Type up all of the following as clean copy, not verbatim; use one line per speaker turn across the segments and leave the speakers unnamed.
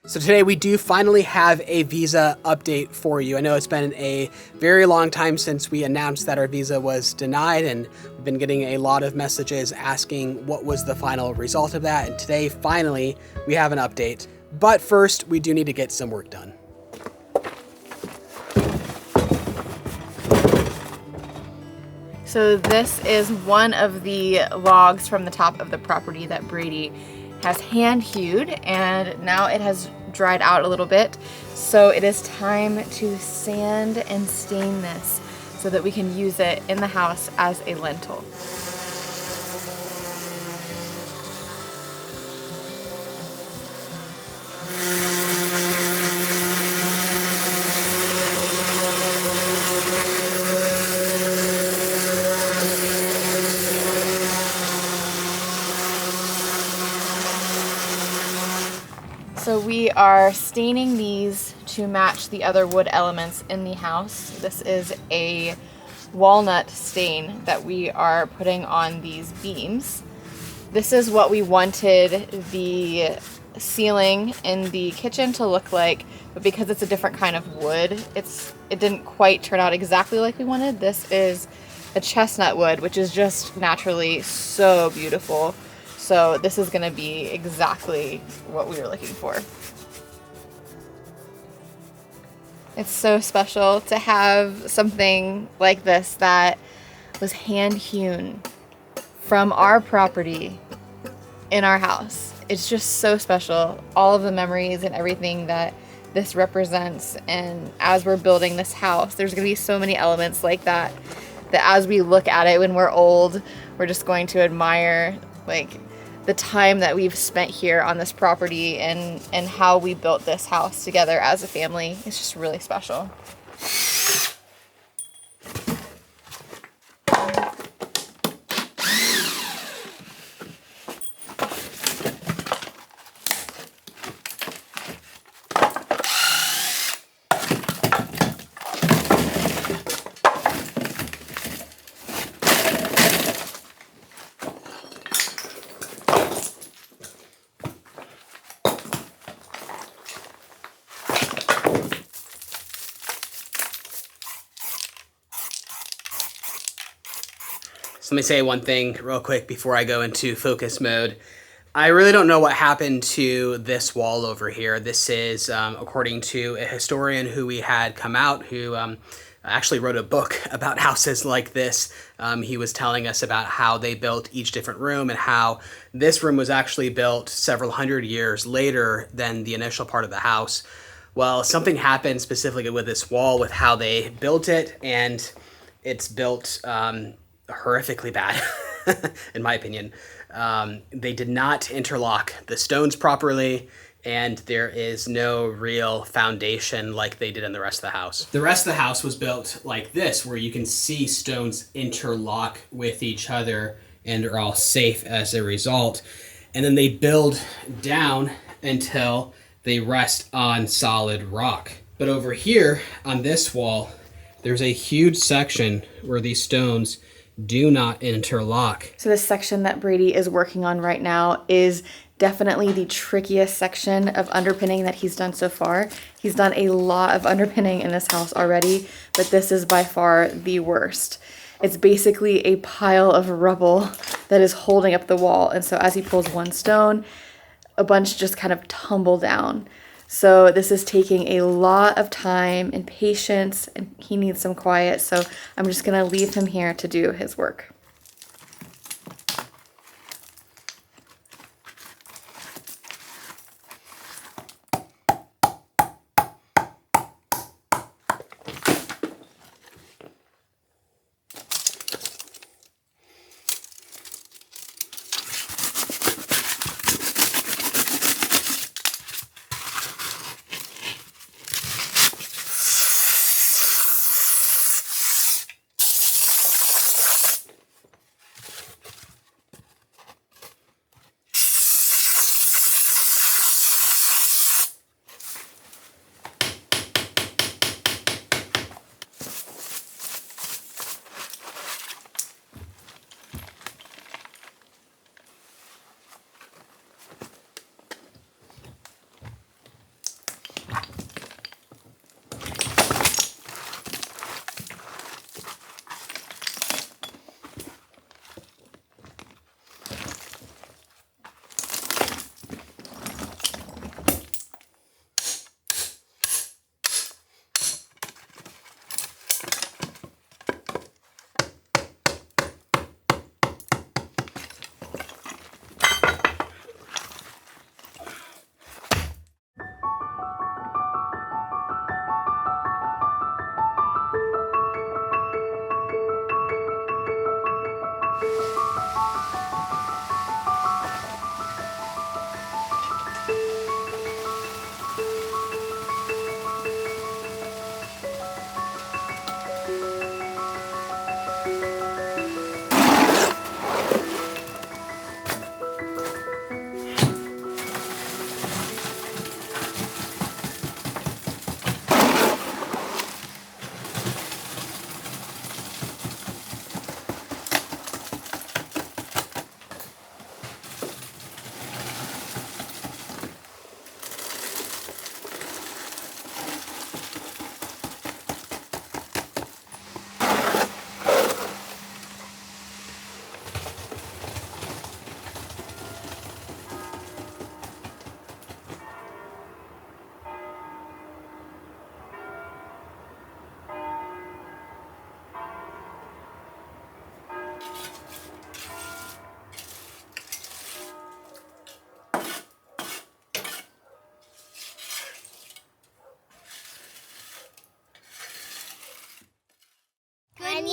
So today we do finally have a visa update for you. I know it's been a very long time since we announced that our visa was denied, and we've been getting a lot of messages asking what was the final result of that. And today, finally, we have an update. But first, we do need to get some work done.
So this is one of the logs from the top of the property that Bradey has hand hewed, and now it has dried out a little bit. So it is time to sand and stain this so that we can use it in the house as a lintel. So we are staining these to match the other wood elements in the house. This is a walnut stain that we are putting on these beams. This is what we wanted the ceiling in the kitchen to look like, but because it's a different kind of wood, it didn't quite turn out exactly like we wanted. This is a chestnut wood, which is just naturally so beautiful. So this is going to be exactly what we were looking for. It's so special to have something like this that was hand hewn from our property in our house. It's just so special. All of the memories and everything that this represents. And as we're building this house, there's going to be so many elements like that as we look at it when we're old, we're just going to admire the time that we've spent here on this property and how we built this house together as a family. It's just really special.
So let me say one thing real quick before I go into focus mode. I really don't know what happened to this wall over here. This is, according to a historian who we had come out, who actually wrote a book about houses like this. He was telling us about how they built each different room and how this room was actually built several hundred years later than the initial part of the house. Well, something happened specifically with this wall with how they built it, and it's built horrifically bad, in my opinion. They did not interlock the stones properly, and there is no real foundation like they did in the rest of the house. The rest of the house was built like this, where you can see stones interlock with each other and are all safe as a result. And then they build down until they rest on solid rock. But over here on this wall, there's a huge section where these stones do not interlock.
So this section that Bradey is working on right now is definitely the trickiest section of underpinning that he's done so far. He's done a lot of underpinning in this house already, but this is by far the worst. It's basically a pile of rubble that is holding up the wall. And so as he pulls one stone, a bunch just kind of tumble down. So this is taking a lot of time and patience, and he needs some quiet. So I'm just going to leave him here to do his work.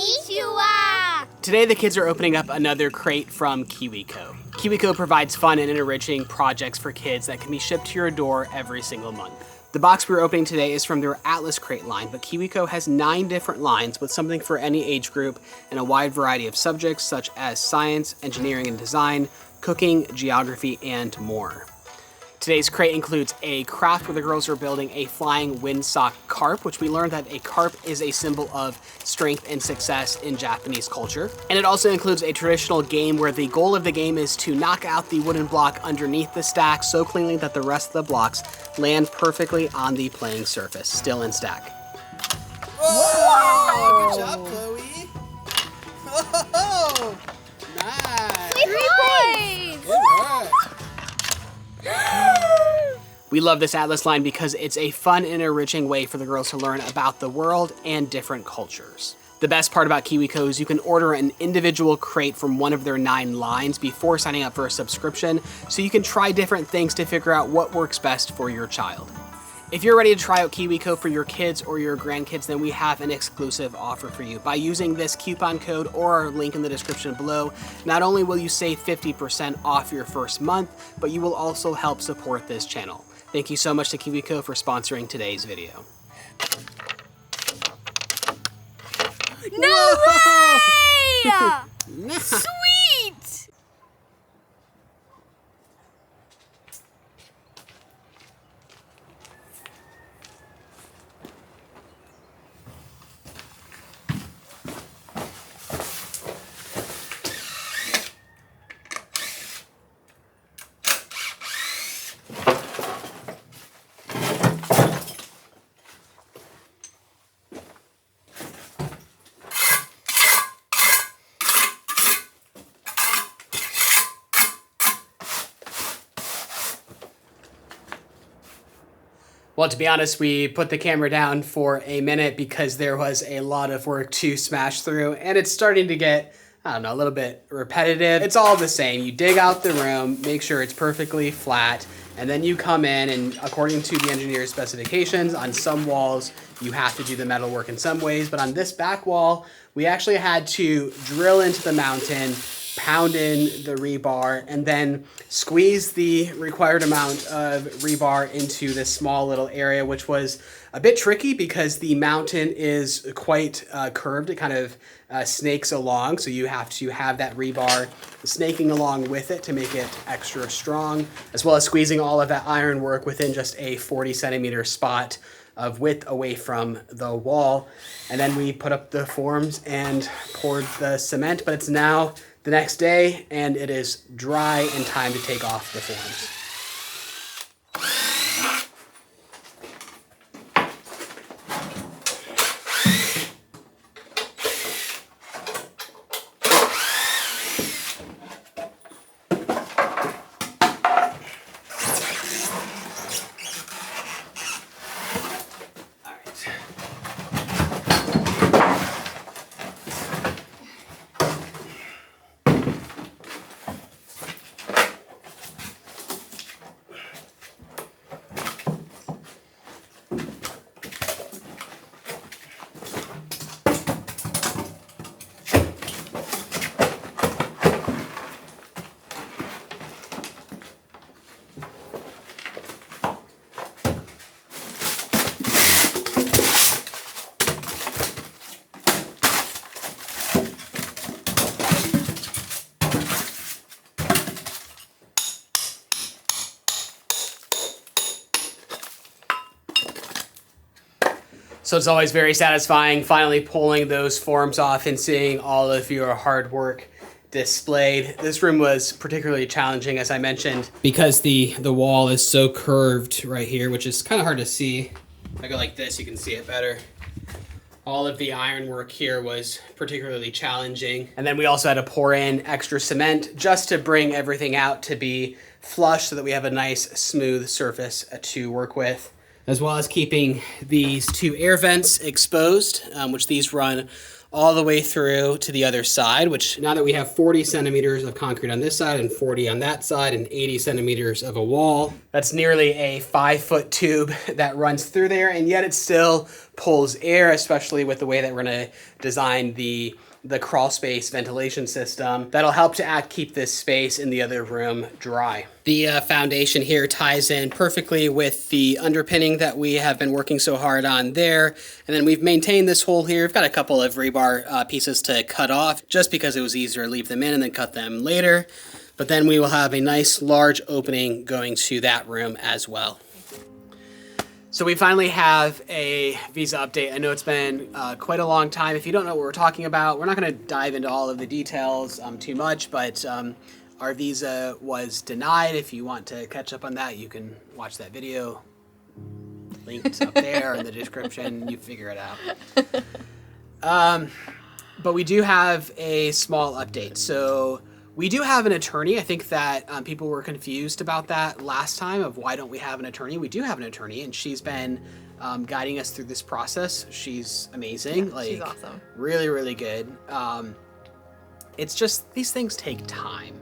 Konnichiwa!
Today the kids are opening up another crate from KiwiCo. KiwiCo provides fun and enriching projects for kids that can be shipped to your door every single month. The box we're opening today is from their Atlas crate line, but KiwiCo has 9 different lines with something for any age group and a wide variety of subjects such as science, engineering and design, cooking, geography, and more. Today's crate includes a craft where the girls are building a flying windsock carp, which we learned that a carp is a symbol of strength and success in Japanese culture. And it also includes a traditional game where the goal of the game is to knock out the wooden block underneath the stack so cleanly that the rest of the blocks land perfectly on the playing surface, still in stack.
Whoa! Good job, Chloe. Oh, nice.
3 points!
Good work.
We love this Atlas line because it's a fun and enriching way for the girls to learn about the world and different cultures. The best part about KiwiCo is you can order an individual crate from one of their 9 lines before signing up for a subscription, so you can try different things to figure out what works best for your child. If you're ready to try out KiwiCo for your kids or your grandkids, then we have an exclusive offer for you. By using this coupon code or our link in the description below, not only will you save 50% off your first month, but you will also help support this channel. Thank you so much to KiwiCo for sponsoring today's video.
No way! Sweet!
Well, to be honest, we put the camera down for a minute because there was a lot of work to smash through, and it's starting to get, I don't know, a little bit repetitive. It's all the same. You dig out the room, make sure it's perfectly flat, and then you come in and according to the engineer's specifications, on some walls, you have to do the metal work in some ways, but on this back wall, we actually had to drill into the mountain, pound in the rebar, and then squeeze the required amount of rebar into this small little area, which was a bit tricky because the mountain is quite curved. It kind of snakes along, so you have to have that rebar snaking along with it to make it extra strong, as well as squeezing all of that iron work within just a 40 centimeter spot of width away from the wall. And then we put up the forms and poured the cement, but it's now the next day and it is dry and time to take off the forms. So it's always very satisfying finally pulling those forms off and seeing all of your hard work displayed. This room was particularly challenging, as I mentioned, because the wall is so curved right here, which is kind of hard to see. If I go like this, you can see it better. All of the ironwork here was particularly challenging. And then we also had to pour in extra cement just to bring everything out to be flush so that we have a nice smooth surface to work with, as well as keeping these 2 air vents exposed, which these run all the way through to the other side, which now that we have 40 centimeters of concrete on this side and 40 on that side and 80 centimeters of a wall, that's nearly a 5-foot tube that runs through there, and yet it still pulls air, especially with the way that we're going to design the crawl space ventilation system. That'll help to keep this space in the other room dry. The foundation here ties in perfectly with the underpinning that we have been working so hard on there. And then we've maintained this hole here. We've got a couple of rebar pieces to cut off just because it was easier to leave them in and then cut them later. But then we will have a nice large opening going to that room as well. So we finally have a visa update. I know it's been quite a long time. If you don't know what we're talking about, we're not going to dive into all of the details too much, but our visa was denied. If you want to catch up on that, you can watch that video. Linked up there in the description. You figure it out. But we do have a small update. So we do have an attorney. I think that people were confused about that last time of why don't we have an attorney. We do have an attorney, and she's been guiding us through this process. She's amazing.
Yeah, she's awesome.
Really, really good. It's just these things take time.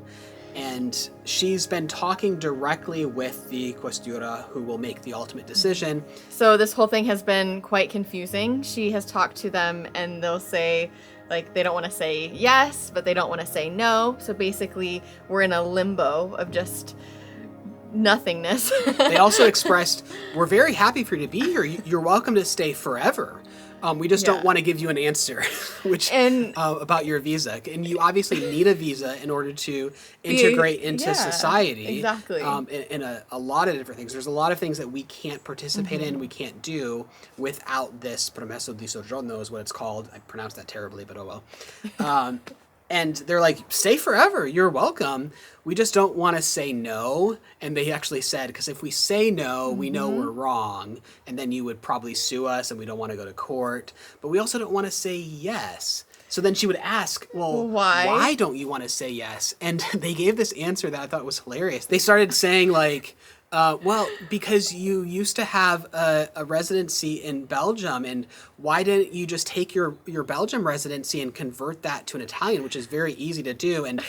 And she's been talking directly with the questura who will make the ultimate decision.
So this whole thing has been quite confusing. She has talked to them and they'll say, like, they don't want to say yes, but they don't want to say no. So basically, we're in a limbo of just nothingness.
They also expressed, we're very happy for you to be here. You're welcome to stay forever. We just don't want to give you an answer about your visa. And you obviously need a visa in order to integrate into society.
Exactly.
In a lot of different things. There's a lot of things that we can't participate in, we can't do without this permesso di soggiorno is what it's called. I pronounced that terribly, but oh well. And they're like, stay forever, you're welcome. We just don't want to say no. And they actually said, because if we say no, we know we're wrong. And then you would probably sue us and we don't want to go to court. But we also don't want to say yes. So then she would ask, well, why don't you want to say yes? And they gave this answer that I thought was hilarious. They started saying like, well, because you used to have a residency in Belgium, and why didn't you just take your Belgium residency and convert that to an Italian, which is very easy to do? And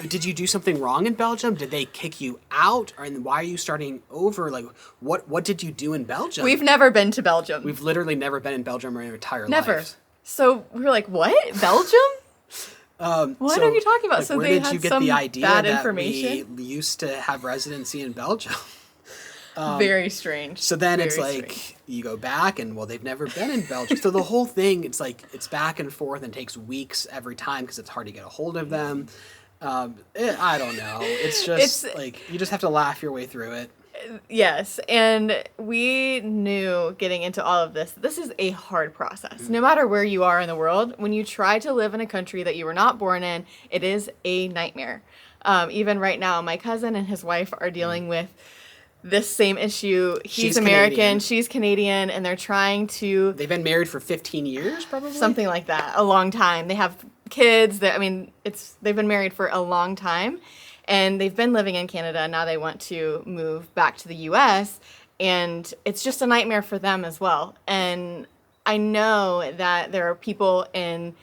did you do something wrong in Belgium? Did they kick you out? And why are you starting over? Like, what did you do in Belgium?
We've never been to Belgium.
We've literally never been in Belgium our entire
never.
lives.
So we were like, what? Belgium? What are you talking about?
Like,
so
where
they
did
had
you get
some
the idea
bad
that
information?
we used to have residency in Belgium?
Very strange.
So then
Very
it's like,
strange.
you go back and, well, they've never been in Belgium. So the whole thing, it's like, it's back and forth and takes weeks every time because it's hard to get a hold of them. I don't know. It's just like, you just have to laugh your way through it.
Yes, and we knew getting into all of this is a hard process. No matter where you are in the world, when you try to live in a country that you were not born in, it is a nightmare. Even right now, my cousin and his wife are dealing with this same issue. He's American, Canadian. She's Canadian, and they're trying to...
They've been married for 15 years, probably?
Something like that, a long time. They have kids. They've been married for a long time. And they've been living in Canada, now they want to move back to the US, and it's just a nightmare for them as well. And I know that there are people in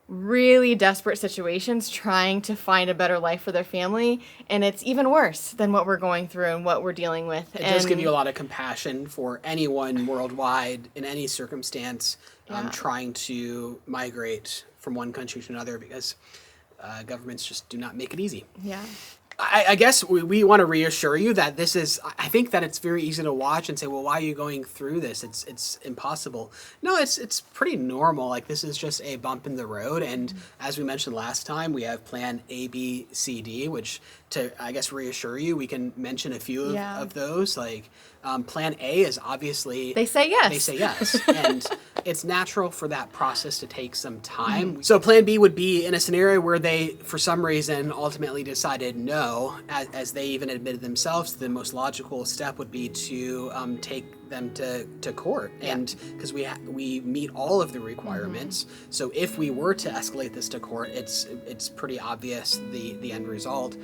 really desperate situations trying to find a better life for their family, and it's even worse than what we're going through and what we're dealing with.
It does give you a lot of compassion for anyone worldwide in any circumstance trying to migrate from one country to another, because governments just do not make it easy.
Yeah.
I guess we want to reassure you that this is, I think that it's very easy to watch and say, well, why are you going through this? It's impossible. No, it's pretty normal. Like, this is just a bump in the road. And as we mentioned last time, we have plan A, B, C, D, which to, I guess, reassure you, we can mention a few of those. Like, plan A is obviously...
They say yes.
They say yes. And it's natural for that process to take some time. So plan B would be in a scenario where they, for some reason, ultimately decided no, as they even admitted themselves. The most logical step would be to take them to court, and because we meet all of the requirements. So if we were to escalate this to court, it's pretty obvious the end result.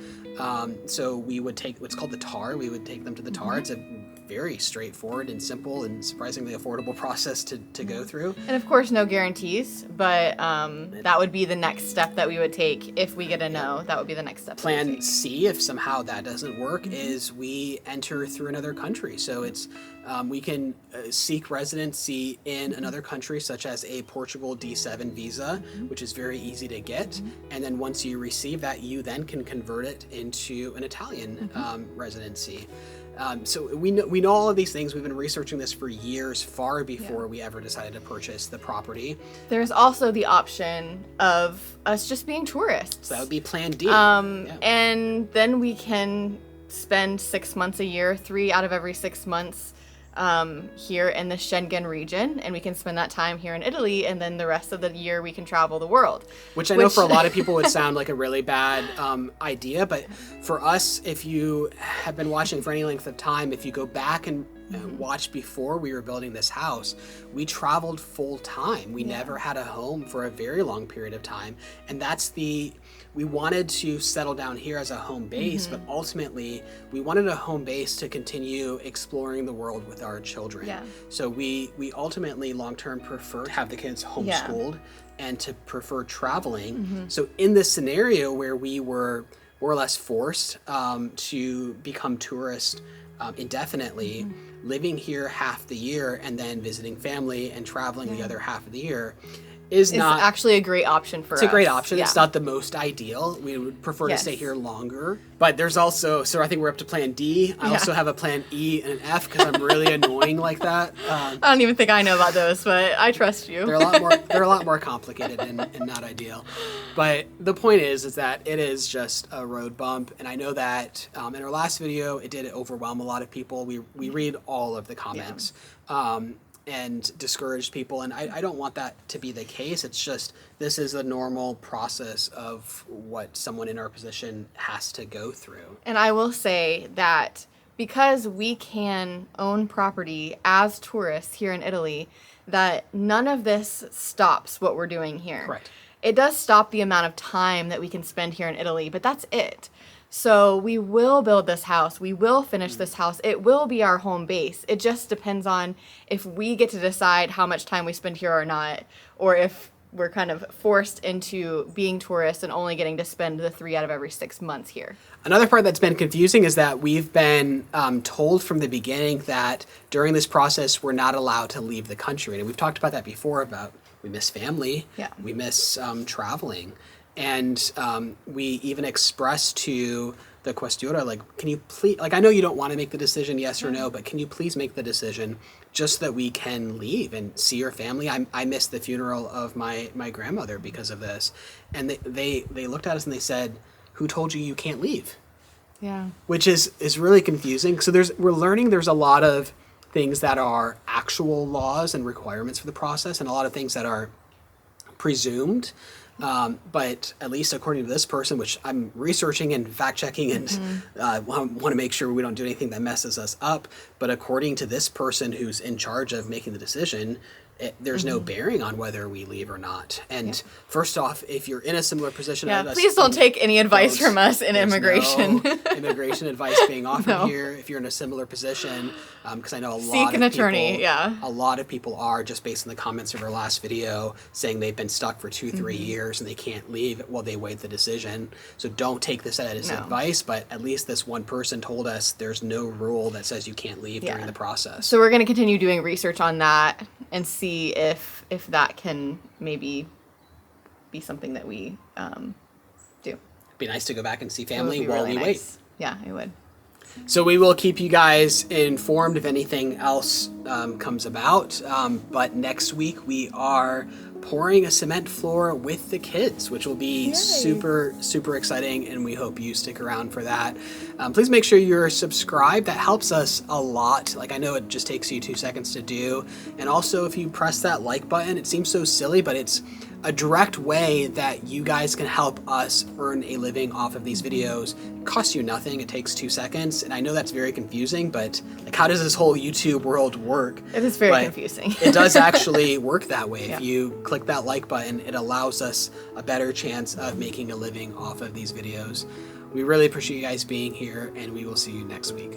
So we would take what's called the TAR. We would take them to the TAR. It's a very straightforward and simple and surprisingly affordable process to go through.
And of course, no guarantees, but that would be the next step that we would take if we get a no. That would be the next step.
Plan C, if somehow that doesn't work, is we enter through another country. So it's we can seek residency in another country, such as a Portugal D7 visa, which is very easy to get. And then once you receive that, you then can convert it into an Italian residency. So we know all of these things. We've been researching this for years, far before we ever decided to purchase the property.
There's also the option of us just being tourists.
So that would be Plan D.
And then we can spend 6 months a year, 3 out of every 6 months here in the Schengen region, and we can spend that time here in Italy, and then the rest of the year we can travel the world.
Which I know for a lot of people would sound like a really bad idea, but for us, if you have been watching for any length of time, if you go back and watch before we were building this house, we traveled full time. We never had a home for a very long period of time, and we wanted to settle down here as a home base, but ultimately we wanted a home base to continue exploring the world with our children. So we ultimately long-term prefer to have the kids homeschooled and to prefer traveling. So in this scenario where we were more or less forced to become tourists indefinitely, living here half the year and then visiting family and traveling the other half of the year, is not
actually a great option for us.
It's a great option. It's not the most ideal. We would prefer to stay here longer. But there's also, so I think we're up to Plan D. I also have a Plan E and an F because I'm really annoying like that.
I don't even think I know about those, but I trust you.
They're a lot more complicated and not ideal. But the point is that it is just a road bump. And I know that in our last video, it did overwhelm a lot of people. We read all of the comments. And discouraged people, and I don't want that to be the case. It's just, this is a normal process of what someone in our position has to go through.
And I will say that because we can own property as tourists here in Italy, that none of this stops what we're doing here.
Correct.
It does stop the amount of time that we can spend here in Italy, but that's it. So we will build this house. We will finish this house. It will be our home base. It just depends on if we get to decide how much time we spend here or not, or if we're kind of forced into being tourists and only getting to spend the 3 out of every 6 months here.
Another part that's been confusing is that we've been told from the beginning that during this process, we're not allowed to leave the country. And we've talked about that before, about we miss family, we miss traveling. And we even expressed to the questura, like, can you please, like, I know you don't want to make the decision, yes or no, but can you please make the decision just so that we can leave and see your family? I missed the funeral of my grandmother because of this. And they looked at us and they said, who told you can't leave?
Yeah. Which
is really confusing. So we're learning there's a lot of things that are actual laws and requirements for the process, and a lot of things that are presumed. But at least according to this person, which I'm researching and fact checking and want to make sure we don't do anything that messes us up. But according to this person who's in charge of making the decision, there's no bearing on whether we leave or not. And first off, if you're in a similar position,
please don't take any advice from us in immigration.
No immigration advice being offered here. If you're in a similar position, because I know
seek an attorney.
A lot of people are, just based on the comments of our last video, saying they've been stuck for 2-3 years and they can't leave while they wait the decision. So don't take this as advice, but at least this one person told us there's no rule that says you can't leave during the process.
So we're going to continue doing research on that and see if that can maybe be something that we do.
It'd be nice to go back and see family while we wait.
Yeah, it would.
So we will keep you guys informed if anything else comes about. But next week we are pouring a cement floor with the kids, which will be super, super exciting, and we hope you stick around for that. Please make sure you're subscribed. That helps us a lot. Like, I know it just takes you 2 seconds to do. And also, if you press that like button, it seems so silly, but it's a direct way that you guys can help us earn a living off of these videos. It costs you nothing. It takes 2 seconds. And I know that's very confusing, but like, how does this whole YouTube world work?
It is very confusing.
It does actually work that way. If you click that like button, it allows us a better chance of making a living off of these videos. We really appreciate you guys being here, and we will see you next week.